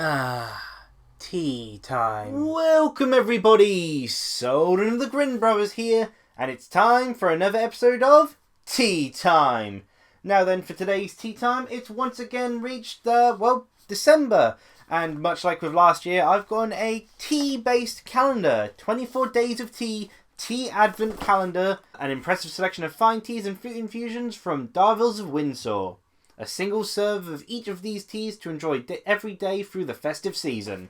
Ah, tea time. Welcome everybody, Souldin and the Grin brothers here, and it's time for another episode of Tea Time. Now then, for today's tea time, it's once again reached, December. And much like with last year, I've got a tea-based calendar. 24 days of tea, tea advent calendar, an impressive selection of fine teas and fruit infusions from Darville's of Windsor. A single serve of each of these teas to enjoy every day through the festive season.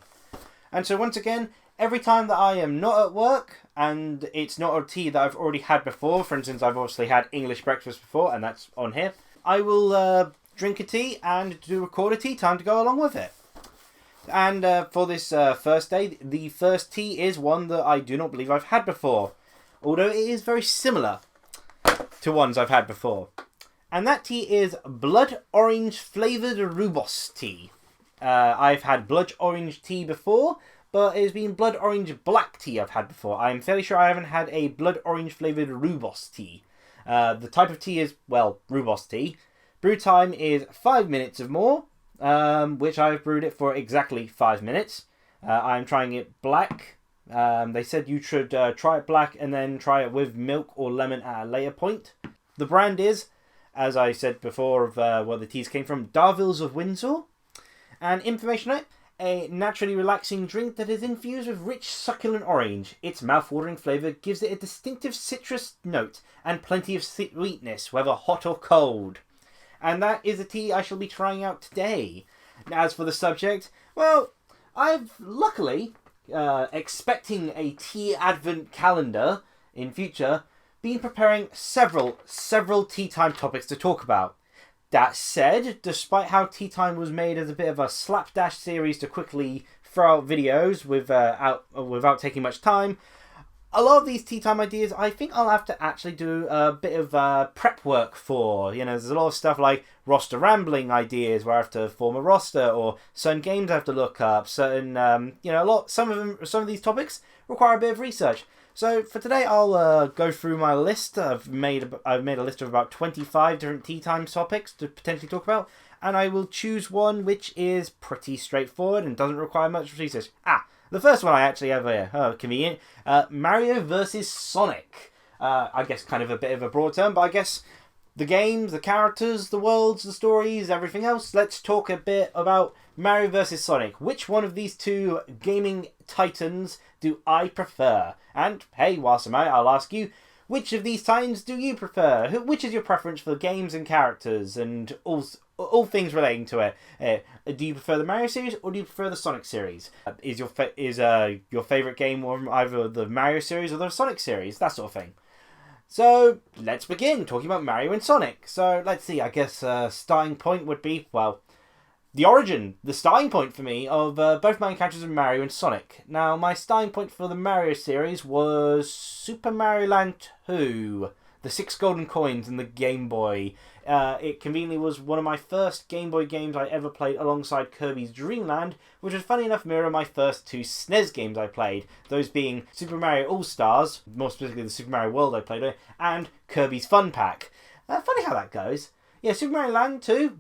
And so once again, every time that I am not at work, and it's not a tea that I've already had before, for instance, I've obviously had English breakfast before, and that's on here, I will drink a tea and record a tea time to go along with it. And for this first day, the first tea is one that I do not believe I've had before, although it is very similar to ones I've had before. And that tea is blood orange flavoured Rooibos tea. I've had blood orange tea before, but it's been blood orange black tea I've had before. I'm fairly sure I haven't had a blood orange flavoured Rooibos tea. The type of tea is, Rooibos tea. Brew time is 5 minutes or more, which I've brewed it for exactly 5 minutes. I'm trying it black. They said you should try it black and then try it with milk or lemon at a later point. The brand is, as I said before of where the teas came from, Darville's of Windsor. And information on it: a naturally relaxing drink that is infused with rich succulent orange. Its mouth-watering flavour gives it a distinctive citrus note and plenty of sweetness, whether hot or cold. And that is a tea I shall be trying out today. As for the subject, I've luckily, expecting a tea advent calendar in future, been preparing several tea time topics to talk about. That said, despite how tea time was made as a bit of a slapdash series to quickly throw out videos without taking much time, a lot of these tea time ideas I think I'll have to actually do a bit of prep work for. There's a lot of stuff like roster rambling ideas where I have to form a roster, or certain games I have to look up. Some of these topics require a bit of research. So for today, I'll go through my list. I've made a list of about 25 different tea time topics to potentially talk about, and I will choose one which is pretty straightforward and doesn't require much research. The first one I actually have here, convenient. Mario versus Sonic. I guess kind of a bit of a broad term, but I guess the games, the characters, the worlds, the stories, everything else. Let's talk a bit about Mario versus Sonic. Which one of these two gaming titans do I prefer? And hey, whilst I'm out, I'll ask you, which of these titans do you prefer? Which is your preference for games and characters and all things relating to it? Do you prefer the Mario series or do you prefer the Sonic series? Is your favourite game either the Mario series or the Sonic series? That sort of thing. So let's begin talking about Mario and Sonic. So let's see, I guess starting point would be, the starting point for me of both main characters of Mario and Sonic. Now, my starting point for the Mario series was Super Mario Land 2, the 6 golden coins in the Game Boy. It conveniently was one of my first Game Boy games I ever played alongside Kirby's Dream Land, which was funny enough mirror my first 2 SNES games I played, those being Super Mario All-Stars, more specifically the Super Mario World I played with, and Kirby's Fun Pack. Funny how that goes. Yeah, Super Mario Land 2,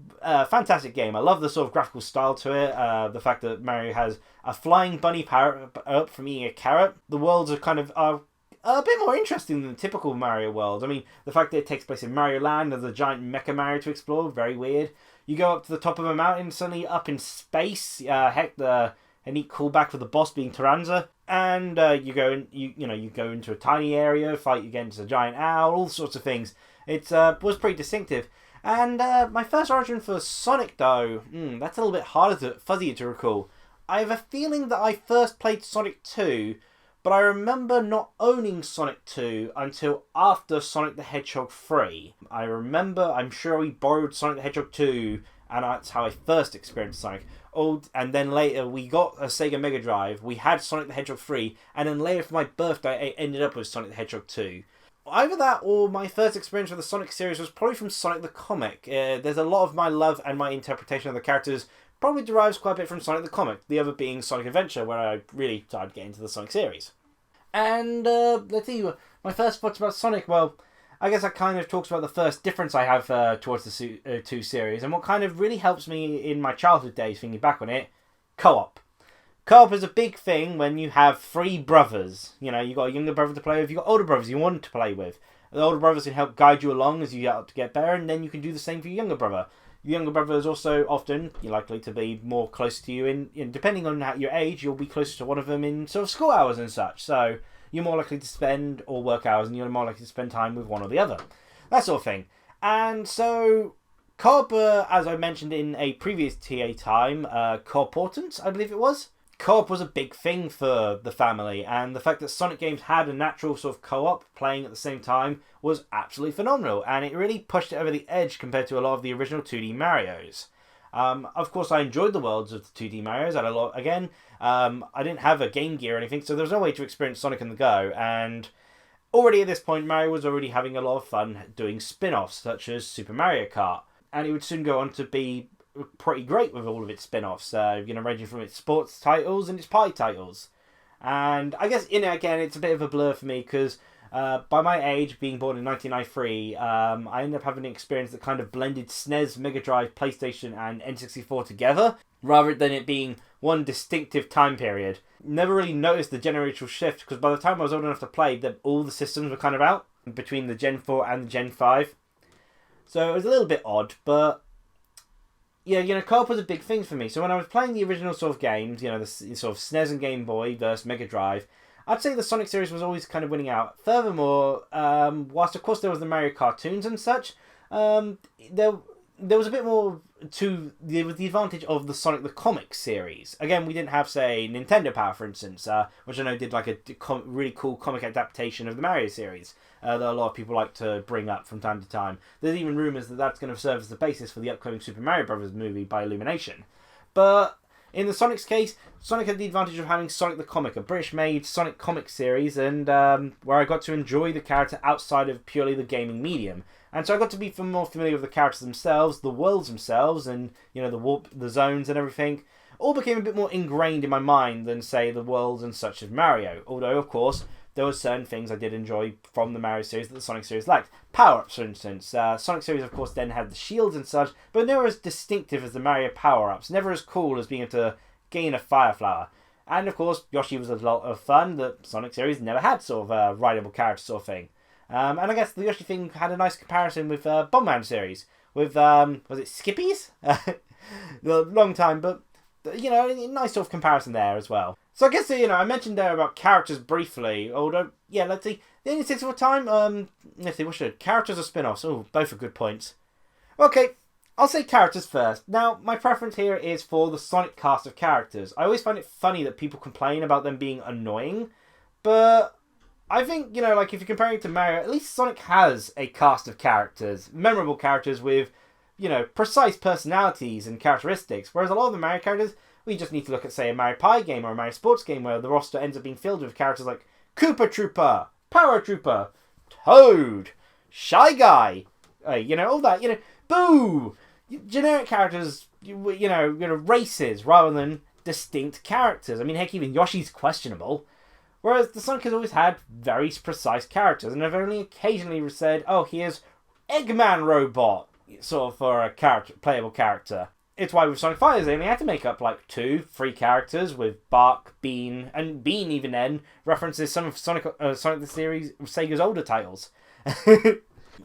fantastic game. I love the sort of graphical style to it. The fact that Mario has a flying bunny parrot up from eating a carrot. The worlds are a bit more interesting than the typical Mario world. I mean, the fact that it takes place in Mario Land, there's a giant Mecha Mario to explore, very weird. You go up to the top of a mountain, suddenly up in space. A neat callback for the boss being Taranza. And you go into a tiny area, fight against a giant owl, all sorts of things. It was pretty distinctive. And my first origin for Sonic, though, that's a little bit fuzzier to recall. I have a feeling that I first played Sonic 2, but I remember not owning Sonic 2 until after Sonic the Hedgehog 3. I'm sure we borrowed Sonic the Hedgehog 2, and that's how I first experienced Sonic. And then later we got a Sega Mega Drive, we had Sonic the Hedgehog 3, and then later for my birthday I ended up with Sonic the Hedgehog 2. Either that or my first experience with the Sonic series was probably from Sonic the comic. There's a lot of my love and my interpretation of the characters probably derives quite a bit from Sonic the comic, the other being Sonic Adventure, where I really started getting into the Sonic series. And let's see, my first thoughts about Sonic, I guess that kind of talks about the first difference I have towards the two series, and what kind of really helps me in my childhood days, thinking back on it, co-op. Co-op is a big thing when you have three brothers. You know, you've got a younger brother to play with, you've got older brothers you want to play with. The older brothers can help guide you along as you get better, and then you can do the same for your younger brother. Your younger brother is also often, you're likely to be more close to you in depending on your age, you'll be closer to one of them in sort of school hours and such. So you're more likely to spend, or work hours, and you're more likely to spend time with one or the other. That sort of thing. And so, co-op, as I mentioned in a previous TA time, co-portant, I believe it was. Co-op was a big thing for the family, and the fact that Sonic games had a natural sort of co-op playing at the same time was absolutely phenomenal, and it really pushed it over the edge compared to a lot of the original 2D Marios. Of course, I enjoyed the worlds of the 2D Marios. I didn't have a Game Gear or anything, so there was no way to experience Sonic on the go, and already at this point, Mario was already having a lot of fun doing spin-offs, such as Super Mario Kart, and it would soon go on to be pretty great with all of its spin-offs, ranging from its sports titles and its party titles. And I guess, again, it's a bit of a blur for me, because by my age, being born in 1993, I ended up having an experience that kind of blended SNES, Mega Drive, PlayStation, and N64 together, rather than it being one distinctive time period. Never really noticed the generational shift, because by the time I was old enough to play, all the systems were kind of out, between the Gen 4 and the Gen 5. So it was a little bit odd, but yeah, co-op was a big thing for me. So when I was playing the original sort of games, the sort of SNES and Game Boy versus Mega Drive, I'd say the Sonic series was always kind of winning out. Furthermore, whilst of course there was the Mario cartoons and such, there was a bit more to the advantage of the Sonic the Comic series. Again, we didn't have, say, Nintendo Power, for instance, which I know did like a really cool comic adaptation of the Mario series that a lot of people like to bring up from time to time. There's even rumours that that's going to serve as the basis for the upcoming Super Mario Bros. Movie by Illumination. But in the Sonic's case, Sonic had the advantage of having Sonic the Comic, a British-made Sonic comic series, and where I got to enjoy the character outside of purely the gaming medium. And so I got to be more familiar with the characters themselves, the worlds themselves, and the zones and everything. All became a bit more ingrained in my mind than, say, the worlds and such of Mario. Although, of course, there were certain things I did enjoy from the Mario series that the Sonic series lacked. Power-ups, for instance. Sonic series, of course, then had the shields and such, but never as distinctive as the Mario power-ups. Never as cool as being able to gain a Fire Flower. And, of course, Yoshi was a lot of fun that Sonic series never had sort of a rideable character sort of thing. And I guess the Yoshi thing had a nice comparison with Bomberman series. With, was it Skippies? A long time, but, a nice sort of comparison there as well. So I guess, I mentioned there about characters briefly, although, let's see. The only 6 of time, let's see, what should characters or spin-offs? Oh, both are good points. Okay, I'll say characters first. Now, my preference here is for the Sonic cast of characters. I always find it funny that people complain about them being annoying, but I think, if you're comparing it to Mario, at least Sonic has a cast of characters. Memorable characters with, precise personalities and characteristics. Whereas a lot of the Mario characters, we just need to look at, say, a Mario Party game or a Mario Sports game where the roster ends up being filled with characters like Koopa Trooper, Power Trooper, Toad, Shy Guy, all that, Boo! Generic characters, races rather than distinct characters. I mean, heck, even Yoshi's questionable. Whereas the Sonic has always had very precise characters, and I've only occasionally said, oh, here's Eggman Robot, sort of for a playable character. It's why with Sonic Fighters they only had to make up like 2-3 characters with Bark, Bean, and Bean even then references some of Sonic the series, Sega's older titles.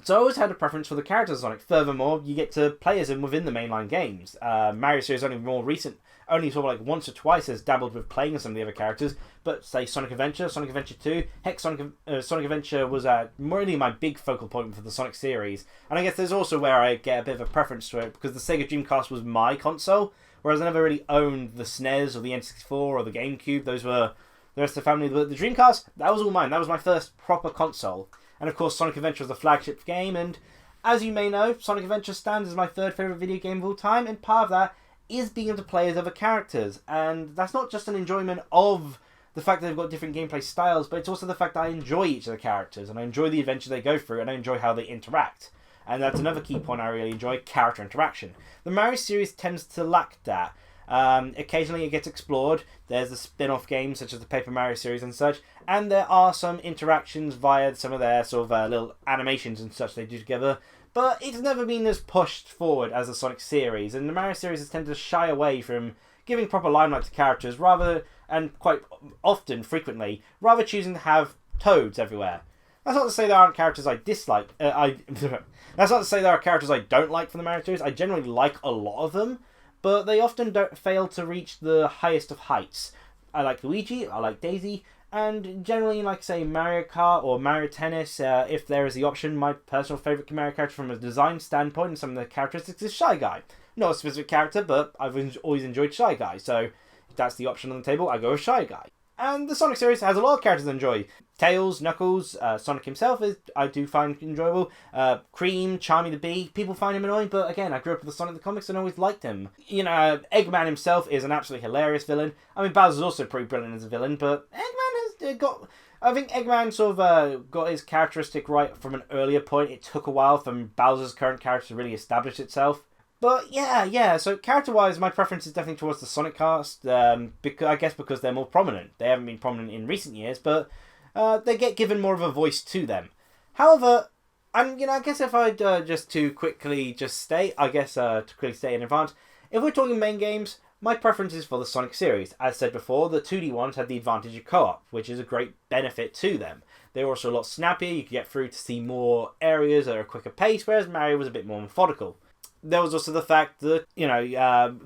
So I always had a preference for the characters of Sonic. Furthermore, you get to play as them within the mainline games. Mario series only more recent, only sort of like once or twice has dabbled with playing as some of the other characters. But say Sonic Adventure, Sonic Adventure 2, heck, Sonic Adventure was really my big focal point for the Sonic series. And I guess there's also where I get a bit of a preference to it because the Sega Dreamcast was my console, whereas I never really owned the SNES or the N64 or the GameCube. Those were the rest of the family. But the Dreamcast, that was all mine. That was my first proper console. And of course, Sonic Adventure was the flagship game, and as you may know, Sonic Adventure stands as my third favourite video game of all time, and part of that is being able to play as other characters. And that's not just an enjoyment of the fact that they've got different gameplay styles, but it's also the fact that I enjoy each of the characters, and I enjoy the adventure they go through, and I enjoy how they interact. And that's another key point I really enjoy, character interaction. The Mario series tends to lack that. Occasionally it gets explored. There's the spin-off games such as the Paper Mario series and such, and there are some interactions via some of their sort of little animations and such they do together, but it's never been as pushed forward as the Sonic series, and the Mario series has tended to shy away from giving proper limelight to characters rather, and quite often, frequently, rather choosing to have toads everywhere. That's not to say there aren't characters I dislike. That's not to say there are characters I don't like from the Mario series. I generally like a lot of them, but they often don't fail to reach the highest of heights. I like Luigi, I like Daisy, and generally, like say Mario Kart or Mario Tennis, if there is the option, my personal favourite Mario character from a design standpoint and some of the characteristics is Shy Guy. Not a specific character, but I've always enjoyed Shy Guy, so if that's the option on the table, I go with Shy Guy. And the Sonic series has a lot of characters I enjoy. Tails, Knuckles, Sonic himself I do find enjoyable. Cream, Charmy the Bee, people find him annoying, but again, I grew up with the Sonic the comics and always liked him. You know, Eggman himself is an absolutely hilarious villain. I mean, Bowser's also pretty brilliant as a villain, but Eggman has got... I think Eggman sort of got his characteristic right from an earlier point. It took a while for Bowser's current character to really establish itself. But yeah, so character-wise, my preference is definitely towards the Sonic cast, because they're more prominent. They haven't been prominent in recent years, but they get given more of a voice to them. However, and I guess if I'd just to quickly state in advance, if we're talking main games, my preference is for the Sonic series. As said before, the 2D ones had the advantage of co-op, which is a great benefit to them. They were also a lot snappier, you could get through to see more areas at a quicker pace, whereas Mario was a bit more methodical. There was also the fact that,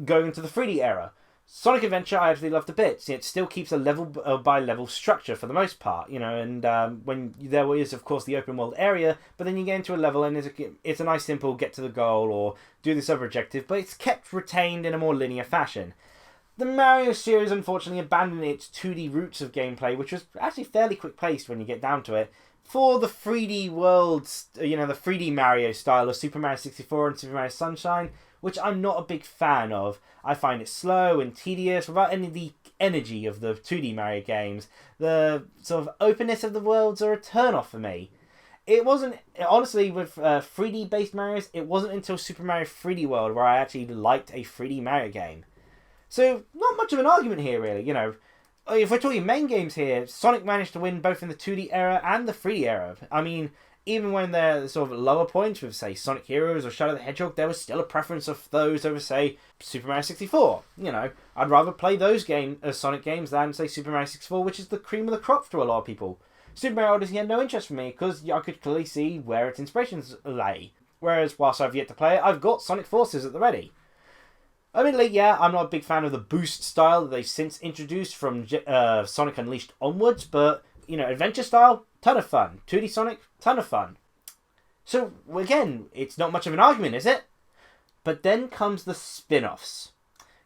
going into the 3D era, Sonic Adventure I absolutely love to bits. It still keeps a level by level structure for the most part, and when there is, of course, the open world area, but then you get into a level and it's a nice simple get to the goal or do this other objective, but it's kept retained in a more linear fashion. The Mario series unfortunately abandoned its 2D roots of gameplay, which was actually fairly quick paced when you get down to it, for the 3D worlds, the 3D Mario style of Super Mario 64 and Super Mario Sunshine, which I'm not a big fan of. I find it slow and tedious, without any of the energy of the 2D Mario games. The sort of openness of the worlds are a turn-off for me. It wasn't, honestly, with 3D based Marios, it wasn't until Super Mario 3D World where I actually liked a 3D Mario game. So, not much of an argument here, really, If we're talking main games here, Sonic managed to win both in the 2D era and the 3D era. I mean, even when they're sort of lower points with, say, Sonic Heroes or Shadow the Hedgehog, there was still a preference of those over, say, Super Mario 64. I'd rather play those Sonic games than, say, Super Mario 64, which is the cream of the crop to a lot of people. Super Mario Odyssey had no interest for me, because I could clearly see where its inspirations lay. Whereas, whilst I've yet to play it, I've got Sonic Forces at the ready. Admittedly, yeah, I'm not a big fan of the boost style that they've since introduced from Sonic Unleashed onwards, but, adventure style, ton of fun. 2D Sonic, ton of fun. So, again, it's not much of an argument, is it? But then comes the spin-offs.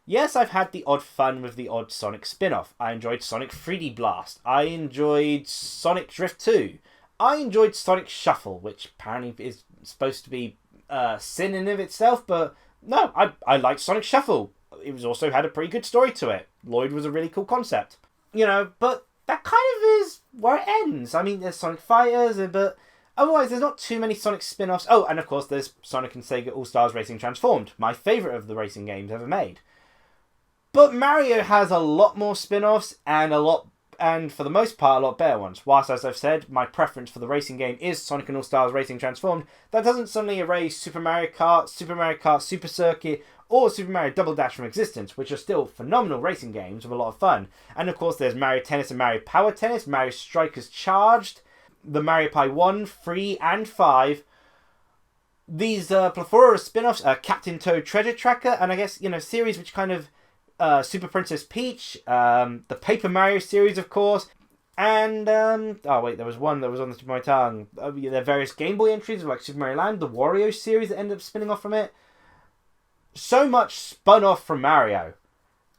Yes, I've had the odd fun with the odd Sonic spin-off. I enjoyed Sonic 3D Blast. I enjoyed Sonic Drift 2. I enjoyed Sonic Shuffle, which apparently is supposed to be sin in of itself, but... No, I liked Sonic Shuffle. It was also had a pretty good story to it. Lloyd was a really cool concept. But that kind of is where it ends. I mean, there's Sonic Fighters, but otherwise there's not too many Sonic spin-offs. Oh, and of course there's Sonic and Sega All-Stars Racing Transformed, my favourite of the racing games ever made. But Mario has a lot more spin-offs and for the most part, a lot better ones. Whilst, as I've said, my preference for the racing game is Sonic and All-Stars Racing Transformed, that doesn't suddenly erase Super Mario Kart Super Circuit, or Super Mario Double Dash from existence, which are still phenomenal racing games with a lot of fun. And of course, there's Mario Tennis and Mario Power Tennis, Mario Strikers Charged, the Mario Pi 1, 3, and 5. These plethora of spin-offs, Captain Toad Treasure Tracker, and I guess, series which kind of Super Princess Peach, the Paper Mario series, of course, and there was one that was on the tip of my tongue. There are various Game Boy entries like Super Mario Land, the Wario series that ended up spinning off from it. So much spun off from Mario.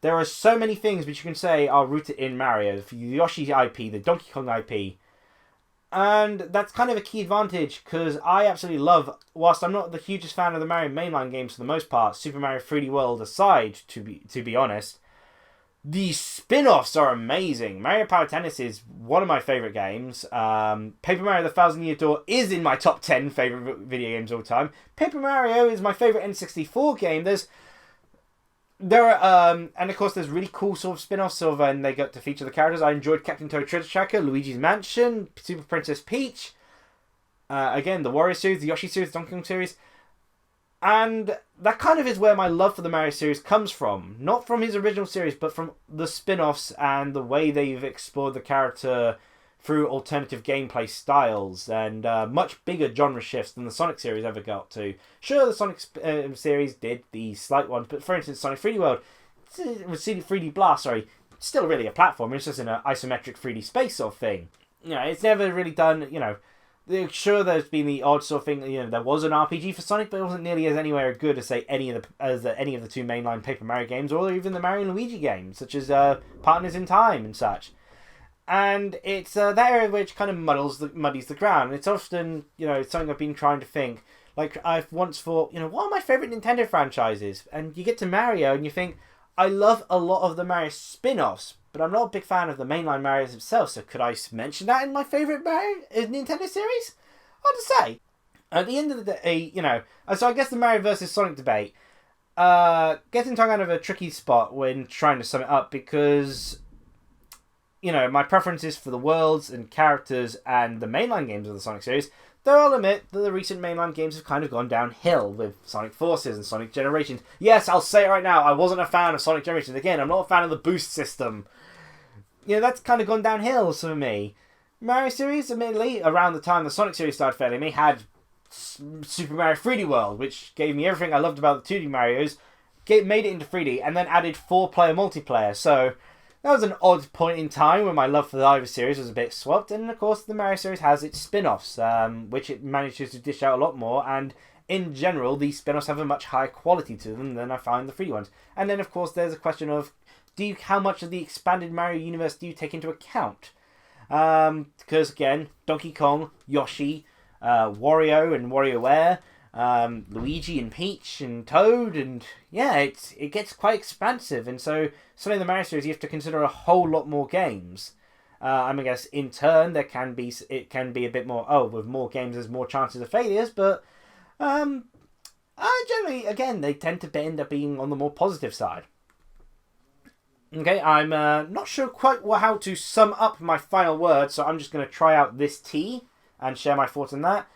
There are so many things which you can say are rooted in Mario. The Yoshi IP, the Donkey Kong IP. And that's kind of a key advantage, because I absolutely love, whilst I'm not the hugest fan of the Mario mainline games for the most part, Super Mario 3D World aside, to be honest, the spin-offs are amazing. Mario Power Tennis is one of my favourite games. Paper Mario The Thousand Year Door is in my top 10 favourite video games of all time. Paper Mario is my favourite N64 game. There are, and of course there's really cool sort of spin-offs and they got to feature the characters. I enjoyed Captain Toad Treasure Tracker, Luigi's Mansion, Super Princess Peach, again, the Wario series, the Yoshi series, the Donkey Kong series. And that kind of is where my love for the Mario series comes from. Not from his original series, but from the spin-offs and the way they've explored the character through alternative gameplay styles and much bigger genre shifts than the Sonic series ever got to. Sure, the Sonic series did the slight ones, but for instance, Sonic 3D World, 3D Blast, sorry, still really a platform. It's just in an isometric 3D space sort of thing. It's never really done, sure, there's been the odd sort of thing. There was an RPG for Sonic, but it wasn't nearly as anywhere good as say any of the two mainline Paper Mario games, or even the Mario and Luigi games, such as Partners in Time and such. And it's that area which kind of muddies the ground. It's often it's something I've been trying to think. Like I've once thought, what are my favorite Nintendo franchises? And you get to Mario and you think, I love a lot of the Mario spin-offs, but I'm not a big fan of the mainline Marios themselves, so could I mention that in my favourite Mario Nintendo series? Hard to say. At the end of the day, so I guess the Mario versus Sonic debate gets into kind of a tricky spot when trying to sum it up, because, my preferences for the worlds and characters and the mainline games of the Sonic series, though I'll admit that the recent mainline games have kind of gone downhill with Sonic Forces and Sonic Generations. Yes, I'll say it right now, I wasn't a fan of Sonic Generations. Again, I'm not a fan of the boost system. That's kind of gone downhill for me. Mario series, admittedly, around the time the Sonic series started failing me, had Super Mario 3D World, which gave me everything I loved about the 2D Marios, made it into 3D, and then added 4-player multiplayer. So that was an odd point in time when my love for the Ivy series was a bit swapped. And of course, the Mario series has its spin-offs, which it manages to dish out a lot more. And in general, these spin-offs have a much higher quality to them than I find the 3D ones. And then, of course, there's a question of, how much of the expanded Mario universe do you take into account? Because again, Donkey Kong, Yoshi, Wario and WarioWare, Luigi and Peach and Toad, and it gets quite expansive. And so suddenly the Mario series, you have to consider a whole lot more games. I guess in turn it can be a bit more. With more games, there's more chances of failures, but generally, again, they tend to end up being on the more positive side. Okay, I'm not sure quite how to sum up my final words, so I'm just going to try out this tea and share my thoughts on that.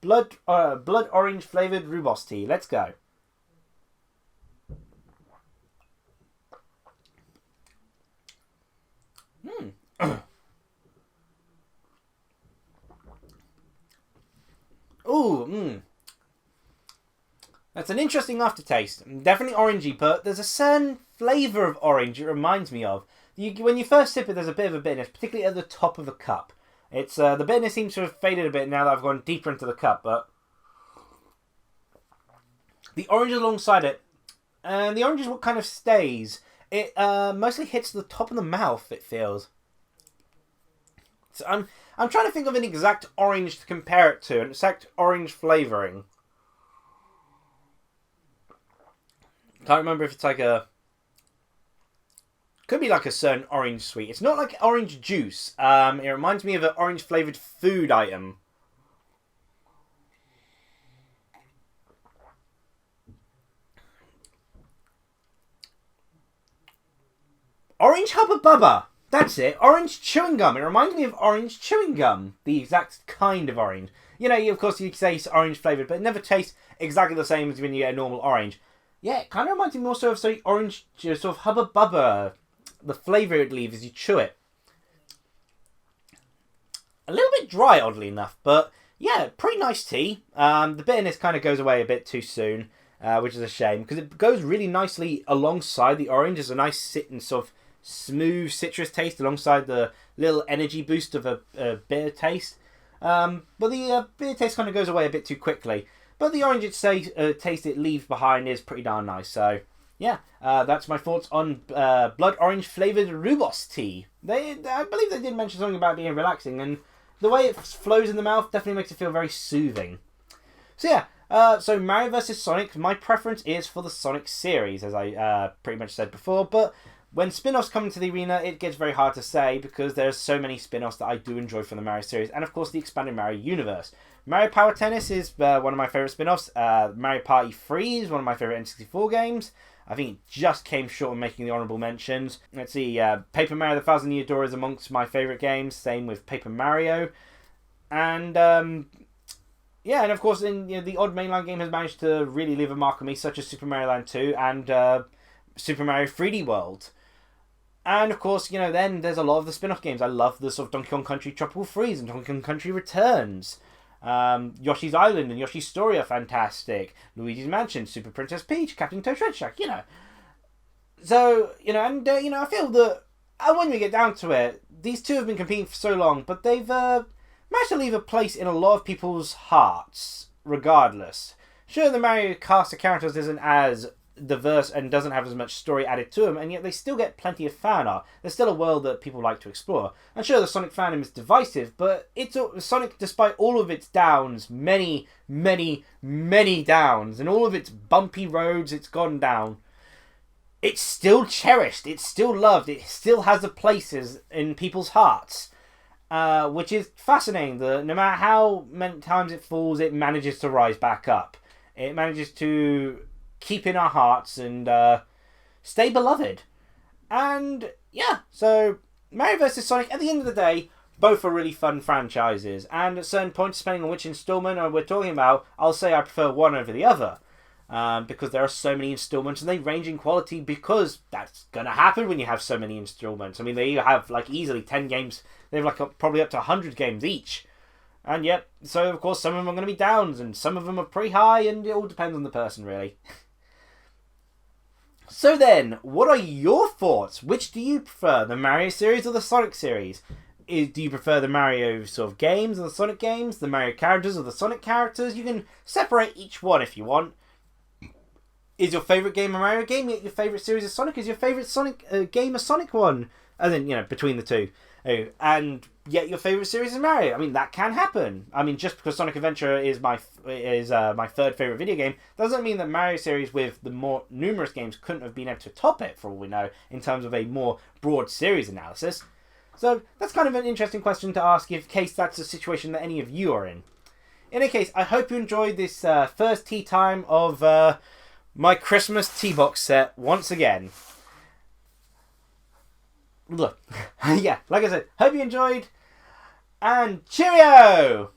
Blood orange flavoured Rooibos tea. Let's go. That's an interesting aftertaste. Definitely orangey, but there's a certain flavour of orange it reminds me of. When you first sip it, there's a bit of a bitterness, particularly at the top of the cup. It's the bitterness seems to have faded a bit now that I've gone deeper into the cup, but the orange alongside it, and the orange is what kind of stays. It mostly hits the top of the mouth, it feels. So I'm trying to think of an exact orange to compare it to, an exact orange flavouring. Can't remember if it's like could be like a certain orange sweet. It's not like orange juice. It reminds me of an orange flavoured food item. Orange Hubba Bubba. That's it. Orange chewing gum. It reminds me of orange chewing gum. The exact kind of orange. Of course you say it's orange flavoured, but it never tastes exactly the same as when you get a normal orange. Yeah, it kind of reminds me more so of, say, orange, sort of Hubba Bubba. The flavour it leaves as you chew it. A little bit dry, oddly enough, but yeah, pretty nice tea. The bitterness kind of goes away a bit too soon, which is a shame, because it goes really nicely alongside the orange. There's a nice sort of smooth citrus taste alongside the little energy boost of a bitter taste. But the bitter taste kind of goes away a bit too quickly. But the orange taste it leaves behind is pretty darn nice. So, yeah, that's my thoughts on blood orange flavoured Rooibos tea. I believe they did mention something about being relaxing, and the way it flows in the mouth definitely makes it feel very soothing. So, yeah, so Mario vs. Sonic, my preference is for the Sonic series, as I pretty much said before, but when spin-offs come into the arena, it gets very hard to say, because there's so many spin-offs that I do enjoy from the Mario series, and of course the expanded Mario universe. Mario Power Tennis is one of my favourite spin-offs. Mario Party 3 is one of my favourite N64 games. I think it just came short of making the honourable mentions. Let's see, Paper Mario The Thousand Year Door is amongst my favourite games. Same with Paper Mario. And Yeah, and of course, the odd mainline game has managed to really leave a mark on me, such as Super Mario Land 2 and Super Mario 3D World. And of course, then there's a lot of the spin-off games. I love the sort of Donkey Kong Country Tropical Freeze and Donkey Kong Country Returns. Yoshi's Island and Yoshi's Story are fantastic. Luigi's Mansion, Super Princess Peach, Captain Toad's Treasure Shack, So, and I feel that when we get down to it, these two have been competing for so long, but they've managed to leave a place in a lot of people's hearts, regardless. Sure, the Mario cast of characters isn't as diverse and doesn't have as much story added to them, and yet they still get plenty of fan art. There's still a world that people like to explore. And sure, the Sonic fandom is divisive, but Sonic, despite all of its downs, many, many, many downs, and all of its bumpy roads it's gone down, it's still cherished, it's still loved, it still has a places in people's hearts. Which is fascinating, that no matter how many times it falls, it manages to rise back up. It manages to keep in our hearts and stay beloved. And yeah, so Mario vs. Sonic, at the end of the day, both are really fun franchises. And at certain points, depending on which installment we're talking about, I'll say I prefer one over the other. Because there are so many installments and they range in quality, because that's going to happen when you have so many installments. I mean, they have easily 10 games. They have probably up to 100 games each. And yet, so of course some of them are going to be downs and some of them are pretty high, and it all depends on the person, really. So then, what are your thoughts? Which do you prefer, the Mario series or the Sonic series? Do you prefer the Mario sort of games or the Sonic games, the Mario characters or the Sonic characters? You can separate each one if you want. Is your favourite game a Mario game, yet your favourite series is Sonic? Is your favourite Sonic game a Sonic one? And then, between the two. And yet your favourite series is Mario. I mean, that can happen. I mean, just because Sonic Adventure is my third favourite video game, doesn't mean that Mario series with the more numerous games couldn't have been able to top it, for all we know, in terms of a more broad series analysis. So, that's kind of an interesting question to ask, in case that's a situation that any of you are in. In any case, I hope you enjoyed this first tea time of my Christmas tea box set once again. Look, yeah, like I said, hope you enjoyed, and cheerio!